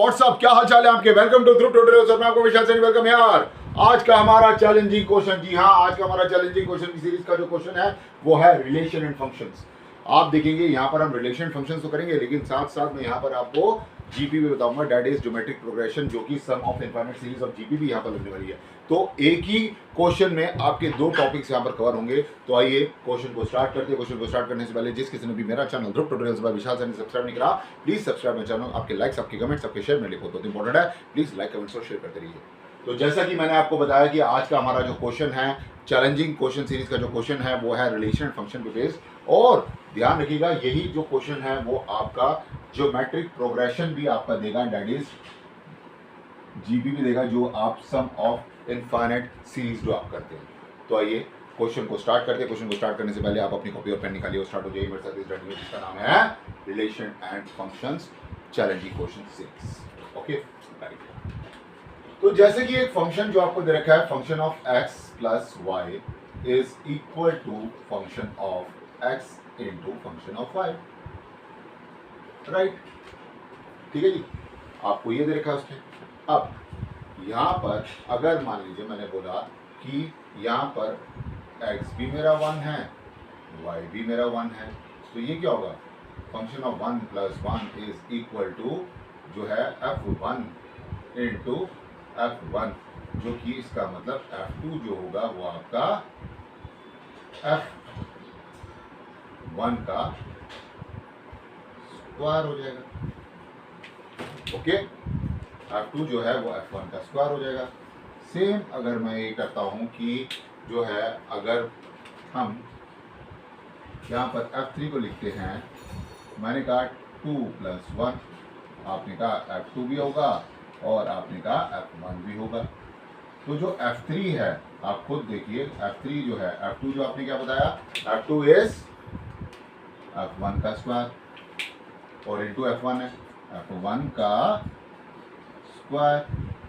WhatsApp, क्या हाल चाल है आपके। Welcome to group tutorials. मैं आपको विशाल सैनी वेलकम यार। आज का हमारा चैलेंजिंग क्वेश्चन, जी हाँ, आज का हमारा चैलेंजिंग क्वेश्चन की सीरीज का जो क्वेश्चन है वो है रिलेशन एंड फंक्शंस। आप देखेंगे यहाँ पर हम रिलेशन फंक्शंस तो करेंगे, लेकिन साथ साथ में यहाँ पर आपको जीपी भी बताऊंगा, दैट इज ज्योमेट्रिक प्रोग्रेशन, जो कि sum of infinite series of GP भी यहाँ पर लगने वाली है। तो एक ही क्वेश्चन में आपके दो टॉपिक्स यहाँ पर कवर होंगे। तो आइए क्वेश्चन को स्टार्ट करते हैं। क्वेश्चन को स्टार्ट करने से पहले जिस किसी ने भी मेरा चैनल ध्रुव ट्यूटोरियल्स बाय विशाल सैनी सब्सक्राइब नहीं करा, प्लीज सब्सक्राइब माय चैनल। आपके लाइक्स, आपके कमेंट्स, आपके शेयर मेरे लिए बहुत इंपॉर्टेंट है। प्लीज लाइक, कमेंट्स और शेयर करते रहिए। तो जैसा कि मैंने आपको बताया कि आज का हमारा जो क्वेश्चन है, चैलेंजिंग क्वेश्चन सीरीज का जो क्वेश्चन है वो है रिलेशन फंक्शन पे बेस्ड। और ध्यान रखिएगा, यही जो क्वेश्चन है वो आपका ज्योमेट्रिक प्रोग्रेशन भी आपका देगा, दैट इज जीपी भी देगा, जो आप सम ऑफ इनफाइनाइट सीरीज जो आप करते हैं। तो आइए क्वेश्चन को स्टार्ट करते हैं। क्वेश्चन को स्टार्ट करने से पहले आप अपनी कॉपी और पेन निकालिए और स्टार्ट हो जाइए मेरे साथ इस रेडी, जिसका नाम है relation and functions challenging question series. Okay, तो जैसे कि एक फंक्शन जो आपको दे रखा है, function of x plus y is equal to function of x into function of y, right. ठीक है जी, आपको ये दे रखा है उसने। अब यहाँ पर अगर मान लीजिए मैंने बोला कि यहाँ पर x भी मेरा 1 है, y भी मेरा 1 है, तो ये क्या होगा, function of 1 plus 1 is equal to जो है f1 इंटू f1, जो कि इसका मतलब f2 जो होगा वो आपका f1 का स्क्वायर हो जाएगा। ओके, f2 जो है वो f1 का स्क्वायर हो जाएगा। सेम अगर मैं ये करता हूं कि जो है अगर हम यहाँ पर f3 को लिखते हैं, मैंने कहा 2 प्लस 1, आपने कहा f2 भी होगा और आपने कहा f1 भी होगा। तो जो f3 है आप खुद देखिए, f3 जो है, f2 जो आपने क्या बताया, f2 इज f1 का स्क्वायर और इंटू f1 है f1 का स्क्वायर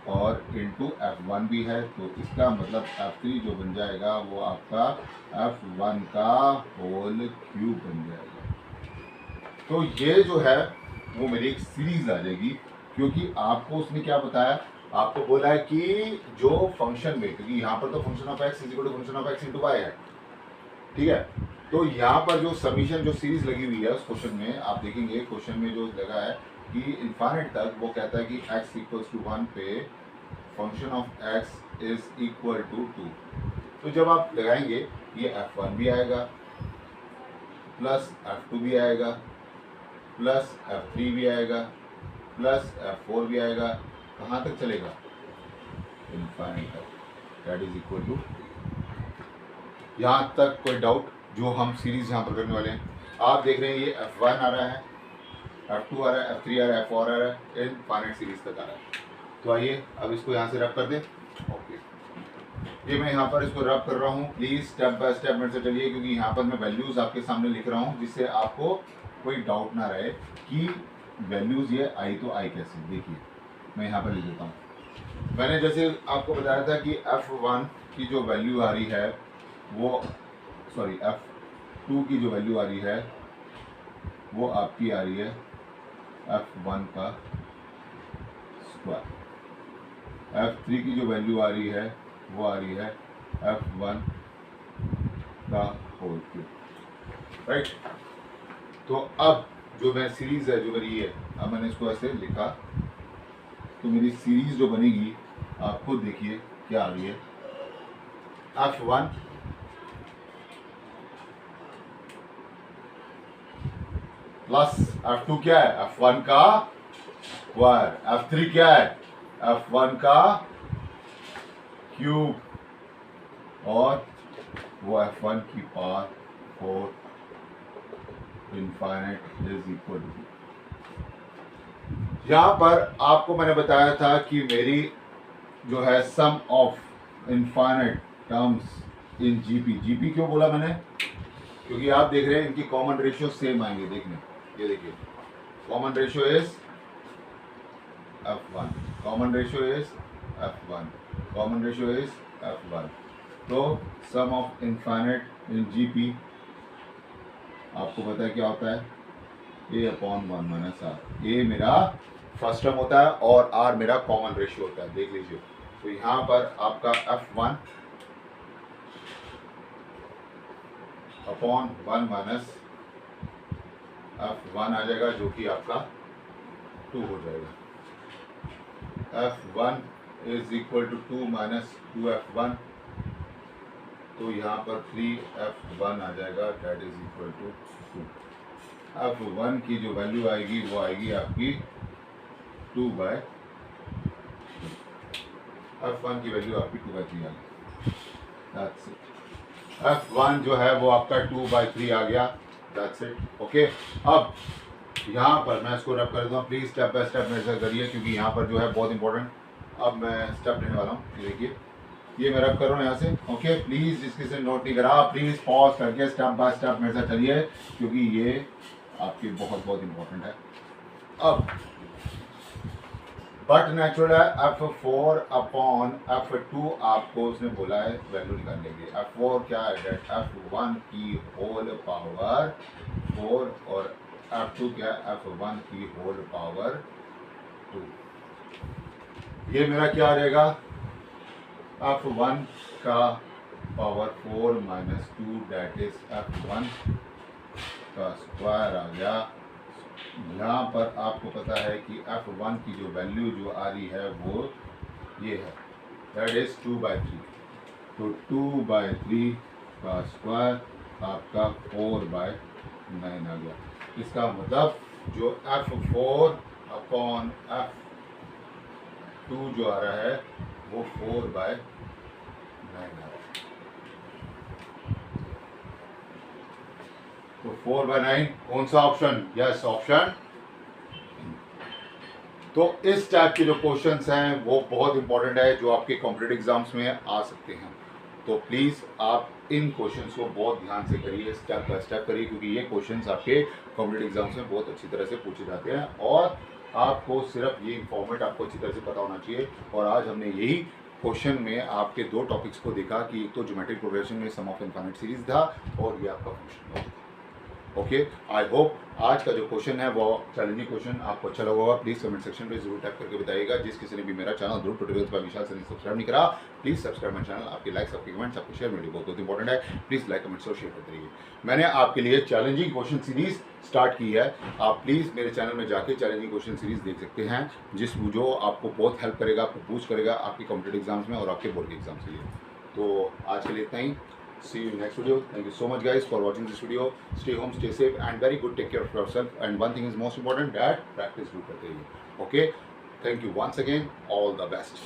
और इंटू f1 भी है, तो इसका मतलब f3 जो बन जाएगा वो आपका f1 का होल क्यूब बन जाएगा। तो ये जो है वो मेरी एक सीरीज आ जाएगी, क्योंकि आपको उसने क्या बताया, आपको बोला है कि जो फंक्शन में, क्योंकि यहाँ पर तो function of x is equal to function of x into y है, ठीक है। तो यहाँ पर जो समीशन जो सीरीज लगी हुई है उस क्वेश्चन में आप देखेंगे, क्वेश्चन में जो लगा है कि इनफाइनाइट तक, वो कहता है कि x इक्वल्स टू 1 पे function of x is equal to 2। तो जब आप लगाएंगे ये f1 भी आएगा प्लस f2 भी आएगा प्लस f3 भी आएगा प्लस f4 भी आएगा। कहाँ तक चलेगा, इनफाइनाइट तक, दैट इज इक्वल टू। यहाँ तक कोई डाउट? जो हम सीरीज यहाँ पर करने वाले हैं, आप देख रहे हैं ये f1 आ रहा है, f2 आ रहा है, f3 आ रहा है, f4 आ रहा है, इनफाइनाइट सीरीज तक आ रहा है। तो आइए अब इसको यहाँ से रब कर दें। ओके, ये मैं यहाँ पर इसको रब कर रहा हूँ। प्लीज स्टेप बाय स्टेप मेरे से चलिए, क्योंकि यहाँ पर मैं वैल्यूज आपके सामने लिख रहा हूँ, जिससे आपको कोई डाउट ना रहे कि वैल्यूज ये आई तो आई कैसे। देखिए मैं यहाँ पर लिख देता हूँ। मैंने जैसे आपको बताया था कि f1 की जो वैल्यू आ रही है वो, सॉरी, f2 की जो वैल्यू आ रही है वो आपकी आ रही है f1 का स्क्वायर, f3 की जो वैल्यू आ रही है वो आ रही है f1 का होल क्यूब, राइट। तो अब जो मैं सीरीज है जो मेरी है, अब मैंने इसको ऐसे लिखा, तो मेरी सीरीज जो बनेगी आप खुद देखिए क्या आ रही है, f1 प्लस f2 क्या है, f1 का स्क्वायर, f3 क्या है, f1 का क्यूब, और वो f1 की power 4 infinite is equal to. यहाँ पर आपको मैंने बताया था कि मेरी जो है sum of infinite terms in GP, GP क्यों बोला मैंने, क्योंकि आप देख रहे हैं इनकी कॉमन रेशियो सेम आएंगे। देखने, ये देखिए, common ratio is f1, common ratio is f1, common ratio is f1। तो सम ऑफ इनफाइनाइट इन जीपी आपको पता है क्या होता है, a/1 - r। a मेरा फर्स्ट टर्म होता है और आर मेरा कॉमन रेशियो होता है, देख लीजिए। तो यहाँ पर आपका F1 अपॉन 1 माइनस F1 आ जाएगा, जो कि आपका 2 हो जाएगा। F1 is equal to 2 minus 2F1, तो यहाँ पर 3F1 आ जाएगा, date is equal to 2। F1 की जो वैल्यू आएगी वो आएगी आपकी 2/3। F1 की वैल्यू आपकी 2/3 आ गई, दैट्स इट। F1 जो है वो आपका 2/3 आ गया, दैट्स इट। ओके, अब यहाँ पर मैं इसको रब कर देता हूँ, प्लीज़ स्टेप बाय स्टेप मेरे से करिए, क्योंकि यहाँ पर जो है बहुत इंपॉर्टेंट। अब मैं स्टेप लेने वाला हूँ, देखिए ये मैं रब कर रहा हूँ यहाँ से। ओके, प्लीज़ इसके से नोट नहीं करा, प्लीज़ पॉज करके स्टेप बाय स्टेप मेरे साथ चलिए, क्योंकि ये आपकी बहुत बहुत इंपॉर्टेंट है। अब बट नेचुरल है F4 अपॉन F2, आपको उसने बोला है वैल्यू निकालने के लिए। F4 क्या है, डेट F1 की होल पावर 4 और F2 क्या है, F1 की होल पावर 2। ये मेरा क्या रहेगा, F1 का power 4 minus 2, date is F1 का स्क्वायर आ गया। यहाँ पर आपको पता है कि F1 की जो वैल्यू जो आ रही है वो ये है, दैट इज 2/3। तो 2/3 का स्क्वायर आपका 4/9 आ गया। इसका मतलब जो F4 अपॉन F2 जो आ रहा है वो 4/9 आ रहा है। तो 4/9 कौन सा ऑप्शन, यस ऑप्शन। तो इस टाइप के जो क्वेश्चंस हैं वो बहुत इंपॉर्टेंट है, जो आपके कॉम्पिटिटिव एग्जाम्स में आ सकते हैं। तो प्लीज़ आप इन क्वेश्चंस को बहुत ध्यान से करिए, स्टेप बाय स्टेप करिए, क्योंकि ये क्वेश्चंस आपके कॉम्पिटिटिव एग्जाम्स में बहुत अच्छी तरह से पूछे जाते हैं, और आपको सिर्फ ये फॉर्मेट आपको अच्छी तरह से पता होना चाहिए। और आज हमने यही क्वेश्चन में आपके दो टॉपिक्स को देखा कि एक तो ज्योमेट्रिक प्रोग्रेशन में सम ऑफ इनफाइनाइट सीरीज था, और ये आपका फंक्शन था। ओके, आई होप आज का जो क्वेश्चन है वो चैलेंजिंग क्वेश्चन आपको अच्छा लगा होगा। प्लीज़ कमेंट सेक्शन पे जरूर टाइप करके बताइएगा। जिस किसी ने भी मेरा चैनल ध्रुव ट्यूटोरियल्स बाय विशाल सर ने सब्सक्राइब नहीं करा, प्लीज़ सब्सक्राइब माय चैनल। आपके लाइक्स, आपके कमेंट्स, आपके शेयर मेरे लिए बहुत इंपॉर्टेंट है। प्लीज़ लाइक, कमेंट्स और शेयर करते रहिए। मैंने आपके लिए चैलेंजिंग क्वेश्चन सीरीज स्टार्ट की है, आप प्लीज़ मेरे चैनल में जाके चैलेंजिंग क्वेश्चन सीरीज देख सकते हैं, जो आपको बहुत हेल्प करेगा, आपको बूस्ट करेगा आपके कॉम्पिटिटिव एग्जाम्स में और आपके बोर्ड के एग्जाम्स के लिए। तो आज के लिए इतना ही। See you in next video. Thank you so much guys for watching this video. Stay home, stay safe and very good. Take care of yourself. And one thing is most important, that practice do karte rahiye. Okay. Thank you once again. All the best.